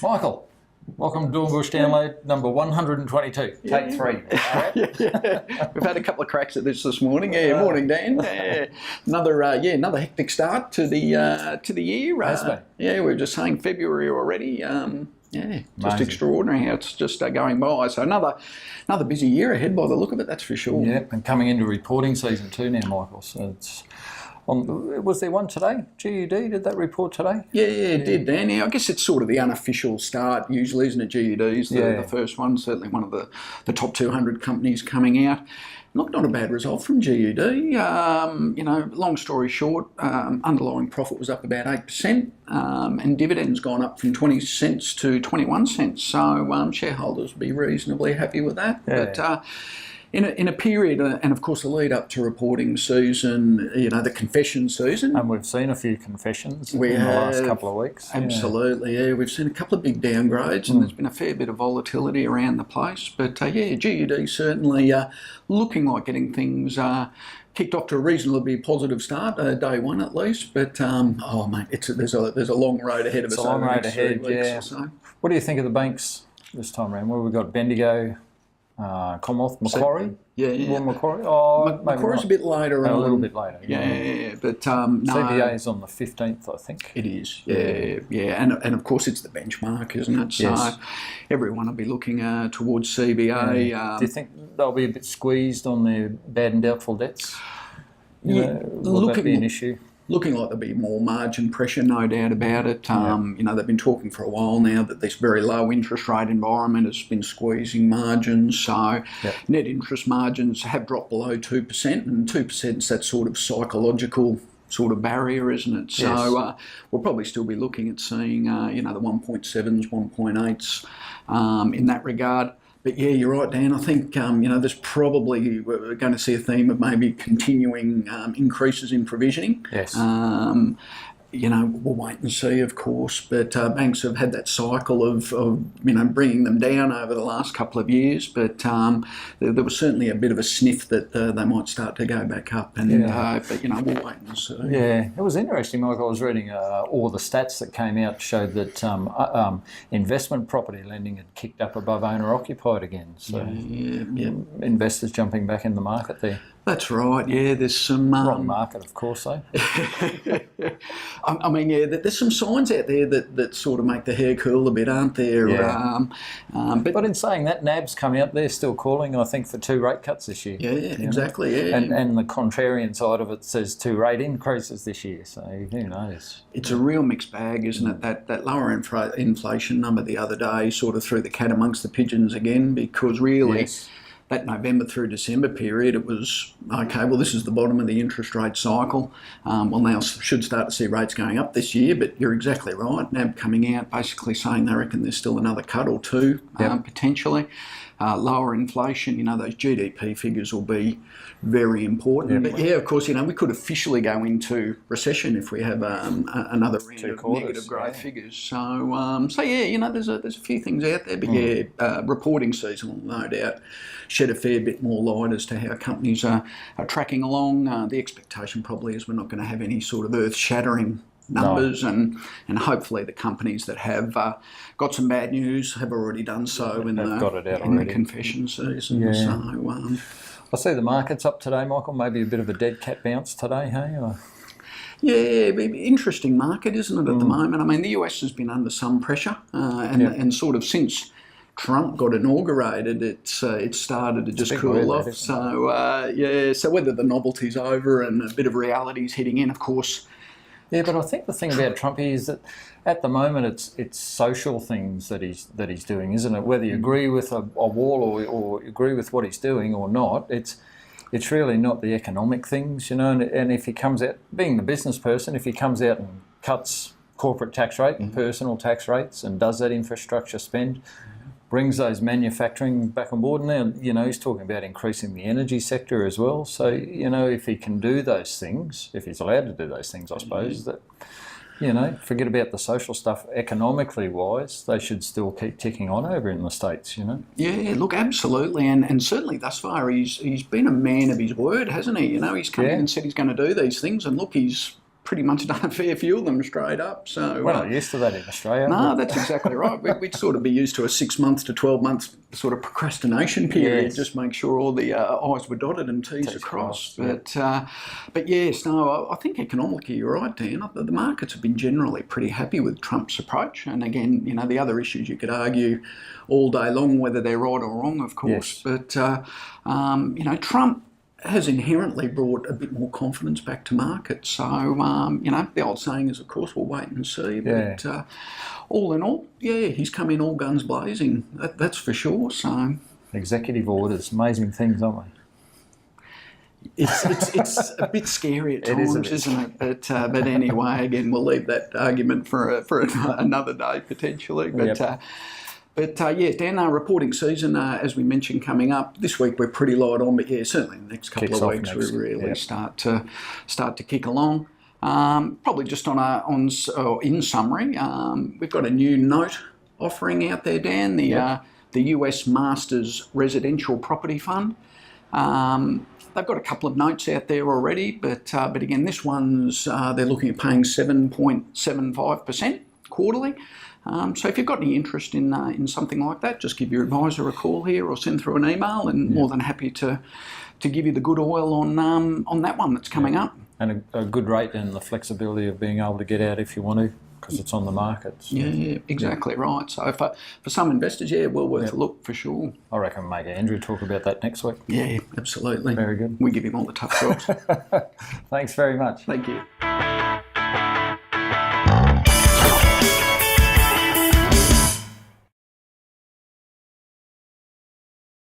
Michael, welcome to Dornbusch Download number 122. Take three. We've had a couple of cracks at this morning. Morning, Dan. Another hectic start to the year. Has been. We were just saying February already. Just Amazing. extraordinary how it's just going by. So another busy year ahead by the look of it, that's for sure. Yeah, and coming into reporting season too now, Michael. So it's was there one today? GUD did that report today? Yeah, it did, Dan. I guess it's sort of the unofficial start usually, isn't it? GUD's the first one, certainly one of the top 200 companies coming out. Not a bad result from GUD. Long story short, underlying profit was up about 8%, and dividends gone up from 20 cents to 21 cents. So shareholders will be reasonably happy with that. Yeah. But in a period, and of course the lead up to reporting season, the confession season. And we've seen a few confessions in the last couple of weeks. Absolutely, We've seen a couple of big downgrades, and there's been a fair bit of volatility around the place. But GUD certainly looking like getting things kicked off to a reasonably positive start, day one at least. But there's a long road ahead of us. It's a long road ahead, or so. What do you think of the banks this time around? Well, we've got Bendigo, Commonwealth, Macquarie. Yeah. Macquarie. Macquarie's a bit later on. A little bit later. But CBA is on the 15th, I think. It is. And of course it's the benchmark, isn't it? So everyone will be looking towards CBA. Do you think they'll be a bit squeezed on their bad and doubtful debts? Will that be an issue? Looking like there'll be more margin pressure, no doubt about it. They've been talking for a while now that this very low interest rate environment has been squeezing margins. So net interest margins have dropped below 2%, and 2% is that sort of psychological sort of barrier, isn't it? So we'll probably still be looking at seeing, the 1.7s, 1.8s in that regard. But you're right, Dan. I think there's probably we're going to see a theme of maybe continuing increases in provisioning. Yes. We'll wait and see, of course. But banks have had that cycle of bringing them down over the last couple of years. But there was certainly a bit of a sniff that they might start to go back up. And but we'll wait and see. Yeah, it was interesting, Michael. I was reading all the stats that came out showed that investment property lending had kicked up above owner occupied again. So investors jumping back in the market there. That's right. There's some wrong market, of course, though. There's some signs out there that sort of make the hair curl a bit, aren't there? Yeah. But in saying that, NAB's come out. They're still calling, I think, for 2 rate cuts this year. Exactly. And the contrarian side of it says 2 rate increases this year. So who knows? It's a real mixed bag, isn't it? That lower inflation number the other day sort of threw the cat amongst the pigeons again, because really. That November through December period, it was, okay, well, this is the bottom of the interest rate cycle. Now should start to see rates going up this year, but you're exactly right. NAB coming out basically saying they reckon there's still another cut or two, potentially. Lower inflation, those GDP figures will be very important. But of course, we could officially go into recession if we have another round of negative growth figures. So, there's a few things out there, but reporting season will no doubt shed a fair bit more light as to how companies are tracking along. The expectation probably is we're not going to have any sort of earth-shattering numbers, and hopefully the companies that have got some bad news have already done so in the confession season. Yeah. So, I see the market's up today, Michael. Maybe a bit of a dead cat bounce today, hey? Interesting market, isn't it, at the moment? The US has been under some pressure, and sort of since Trump got inaugurated, it started to just cool off. So whether the novelty's over and a bit of reality's hitting in, of course. Yeah, but I think the thing about Trump is that at the moment it's social things that he's doing, isn't it? Whether you agree with a wall or agree with what he's doing or not, it's really not the economic things, And if he comes out, being the business person, if he comes out and cuts corporate tax rate and personal tax rates and does that infrastructure spend, brings those manufacturing back on board. Now, he's talking about increasing the energy sector as well. So, if he can do those things, if he's allowed to do those things, I suppose, that, forget about the social stuff. Economically wise, they should still keep ticking on over in the States, Yeah, look, absolutely. And certainly thus far, he's been a man of his word, hasn't he? He's come in and said he's going to do these things. And look, he's pretty much done a fair few of them straight up. So we're not used to that in Australia. No, that's exactly right. We'd sort of be used to a 6 months to 12 months sort of procrastination period, Yes. just make sure all the I's were dotted and T's are crossed. Yeah. But yes, no, I think economically you're right, Dan. The markets have been generally pretty happy with Trump's approach. And again, you know, the other issues you could argue all day long whether they're right or wrong, of course. Yes. But, you know, Trump has inherently brought a bit more confidence back to markets. So, you know, the old saying is, of course, we'll wait and see. Yeah. But all in all, yeah, he's come in all guns blazing. That's for sure. So Executive orders, amazing things, aren't they? it's a bit scary at times, isn't it? But anyway, again, we'll leave that argument for another day potentially. But. Yep. Yeah, Dan, our reporting season, as we mentioned, coming up this week, we're pretty light on, but yeah, certainly the next couple Kicks of off weeks next. we really Yep. start to kick along. Probably just in summary, we've got a new note offering out there, Dan. The US Masters Residential Property Fund. They've got a couple of notes out there already, but again, this one's they're looking at paying 7.75% quarterly. So if you've got any interest in something like that, just give your advisor a call here or send through an email, and more than happy to give you the good oil on that one that's coming up. And a good rate and the flexibility of being able to get out if you want to, because it's on the market. So. Yeah, exactly right. So for some investors, well worth a look for sure. I reckon make Andrew talk about that next week. Yeah, absolutely. Very good. We give him all the tough jobs. Thanks very much. Thank you.